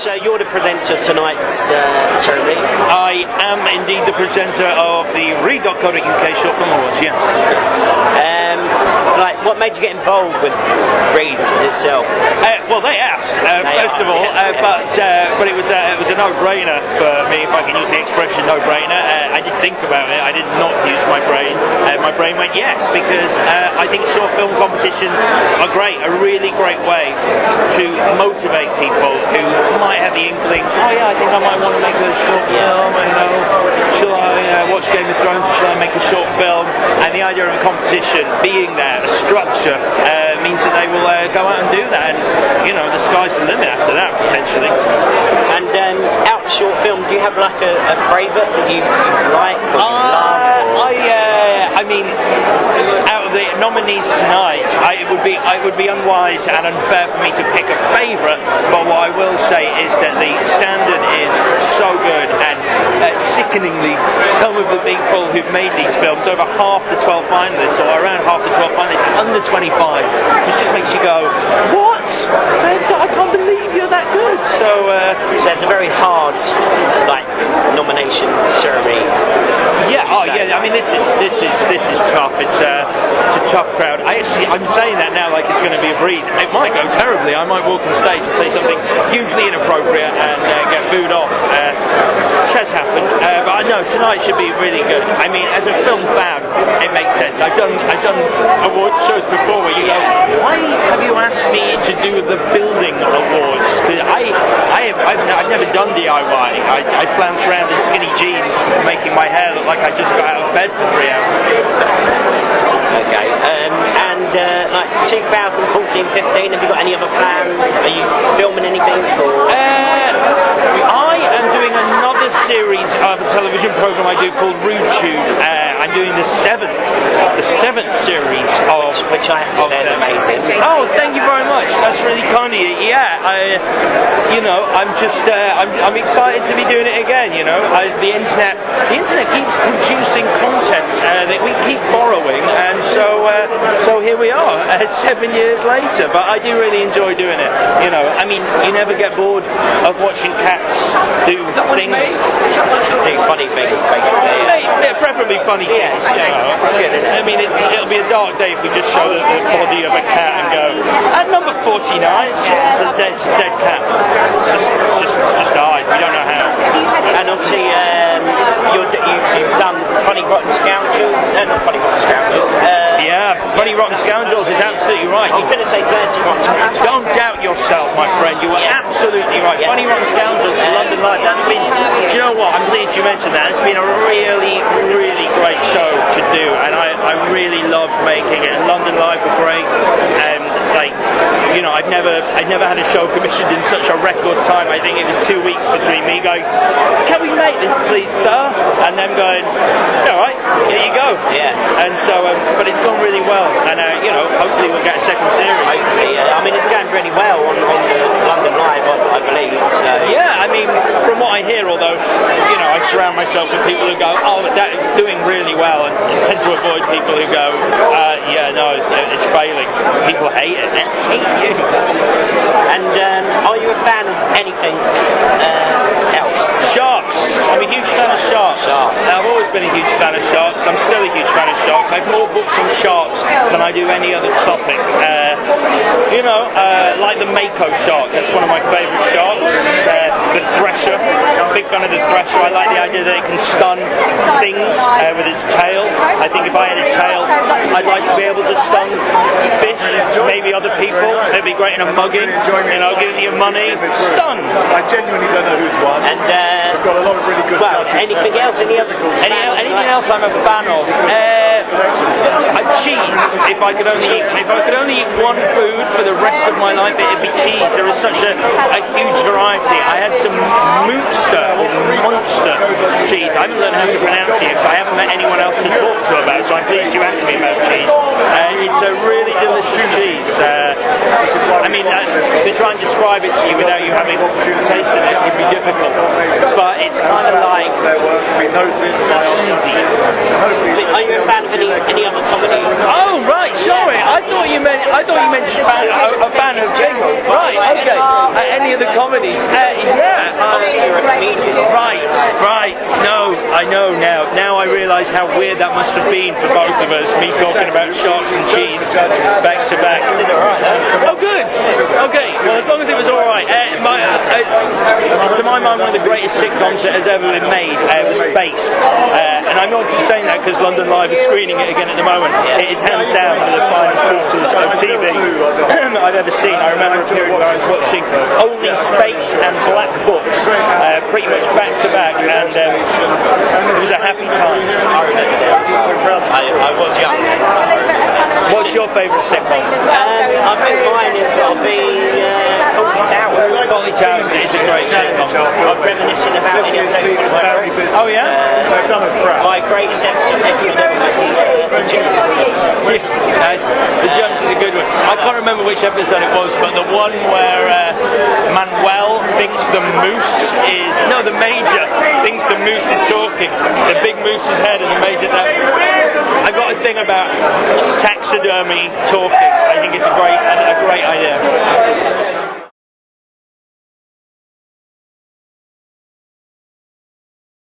so you're the presenter of tonight's ceremony. I am indeed the presenter of the Read.co.uk Short Film Awards, yes. What made you get involved with Read itself? Well, they asked, first of all, but it was a no-brainer for me, if I can use the expression no-brainer. I did think about it. I did not use my brain. My brain went yes, because I think short film competitions are great, a really great way to motivate people who might have the inkling, oh yeah, I think I might want to make a short film, shall I watch Game of Thrones, or shall I make a short film? And the idea of a competition being there, a structure, means that they will go out and do that, and the sky's the limit after that, potentially. And out of short film, do you have like a favourite that you like or you love? I mean, out of the nominees tonight, it would be unwise and unfair for me to pick a favourite, but what I will say is that the standard is so good, and sickeningly, some of the people who've made these films, over half the 12 finalists, or around half the 12 finalists, are under 25, which just makes you go, what? I can't believe you're that good. So it's a very hard nomination ceremony. Yeah, I mean, this is tough. It's a tough crowd. I'm saying that now like it's going to be a breeze. It might go terribly. I might walk on stage and say something hugely inappropriate and get booed off, which has happened. But I know tonight should be really good. I mean, as a film fan, it makes sense. I've done award shows before where you go, why have you asked me to do the building awards? Because I've never done DIY. I flounce around in skinny jeans, making my hair look like I just got out of bed for 3 hours. Okay, and 2014-15, have you got any other plans? Are you filming anything? I am doing another series of a television program I do called Rude Tube. I'm doing the seventh series of which I have to say is amazing. Oh, thank you very much. That's really kind of you. Yeah, I'm excited to be doing it again. The internet keeps producing content that we keep borrowing, and so here we are, 7 years later. But I do really enjoy doing it. I mean, you never get bored of watching cats do things. Do funny things, basically. Yeah, preferably funny things. I mean, it'll be a dark day if we just show the body of a cat and go, at number 49, it's just a dead cat. It's just died. We don't know how. And obviously, you've done Funny Rotten Scoundrels. Not Funny Rotten Scoundrels. Funny Rotten Scoundrels is absolutely right. You couldn't say Dirty Rotten Scoundrels. Don't doubt yourself, my friend. You were absolutely right. Yes. Funny Rotten Scoundrels for London Live. That's been. Do you know what? I'm pleased you mentioned that. It's been a really, really great show to do, and I really loved making it. London Live were great, and I'd never had a show commissioned in such a record time. I think it was 2 weeks between me going, "Can we make this, please, sir?" and them going, "All right, here you go." Yeah. And so, but it's gone really well, and hopefully we'll get a second series. Hopefully, I mean, it's going really well on the London Live, I believe. So. Yeah, I mean, from what I hear, although I surround myself with people who go, "Oh, that is doing really well," and tend to avoid people who go, no, it's failing. People hate it. They hate you. And are you a fan of anything else? Sharks. I'm a huge fan of sharks. I've always been a huge fan of sharks. I'm still a huge fan of sharks. I have more books on sharks than I do any other topic. Like the Mako shark. That's one of my favourite sharks. The thresher. I'm a big fan of the thresher. I like the idea that it can stun things with its tail. I think if I had a tail, I'd like to be able to stun fish, maybe other people. It'd be great in a mugging. Giving you money. Stun. I genuinely don't know who's won. And we've got a lot of really good judges. anything else? Anything else I'm a fan of? Cheese. If I could only eat one food for the rest of my life, it'd be cheese. There is such a huge variety. I had some Munster cheese. I haven't learned how to pronounce it, so I haven't met anyone else to talk to about it. So I'm pleased you asked me about cheese. It's a really delicious cheese. I mean, to try and describe it to you without you having tasted it would be difficult. But it's kind of like cheesy. Are you a fan of any other comedies? Oh right, sorry. I thought you meant a fan of Jingle. Right, okay. Any of the comedies? how weird that must have been for both of us, me talking about sharks and cheese back to back. Oh, good. Okay, well, as long as it was all right. To my mind, one of the greatest sitcoms that has ever been made was Spaced. And I'm not just saying that because London Live is screening it again at the moment. It is hands down one of the finest pieces of TV I've ever seen. I remember a period where I was watching only Spaced and Black Books pretty much back to back, and it was a happy time. I remember that. I was young. What's your favourite sitcom? I think mine has got to be Fawlty Towers. Fawlty Towers is a great sitcom. I'm reminiscing about it the other day with one of my friends. Oh yeah? My greatest episode ever might be the Jump episode. Nice. The Jump is a good one. I can't remember which episode it was, but the one where Manuel thinks the moose is... No, the Major thinks the moose is talking. The big moose's head and the Major... I've got a thing about taxidermy talking. I think it's a great idea.